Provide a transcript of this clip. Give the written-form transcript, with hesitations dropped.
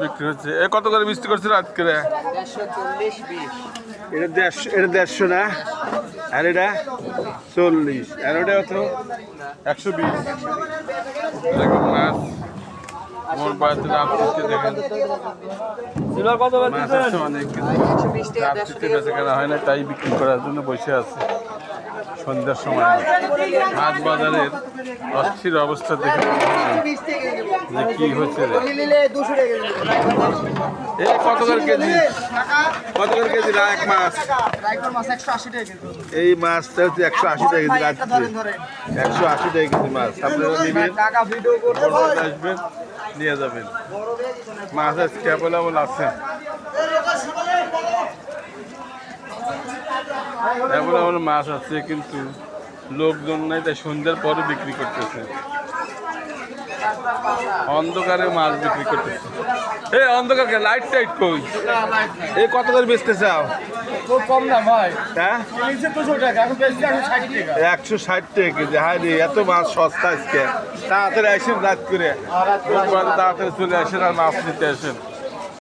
বিক্রি হচ্ছে। এ কত করে বিক্রি করছে রাত করে? এটা 150 না, আর এটা 40, আর ওটা কত? 120। দেখুন মাছ মোর বাড়িতে রাত্রিতে দেখেন মাছ আছে অনেক, কিন্তু রাত্রিতে বেচা কেনা হয় না, তাই বিক্রি করার জন্য বসে আছে সন্ধ্যার সময়। মাছ বাজারের অস্থির অবস্থা দেখে যে কি হচ্ছে। এই কত করে কেজি? কত করে কেজি রায়ক মাছ? এই মাছটা হচ্ছে 180 টাকা কেজি, রাত্রে 180 টাকা কেজি মাছ। আপনারা নেবেন, আসবেন, নিয়ে যাবেন। মাছ আজকে অ্যাভেলেবল আছে, অ্যাভেলেবল মাছ আছে, কিন্তু লোকজন নাই, তাই সন্ধ্যার পরে বিক্রি করতেছে। অন্ধকারে মাছ বিক্রি করতেছে। এই অন্ধকারকে লাইট টাইট কই? এই কত করে বেচতে চাও? খুব কম দাম ভাই। হ্যাঁ, 200 টাকা, এখন বেশি 160 টাকা। 160 টাকা কেজি। হাই রে, এত মাছ সস্তা আজকে। তাড়াতাড়ি আসেন, রাত করে তাড়াতাড়ি চলে আসেন আর মাছ নিতে আসেন।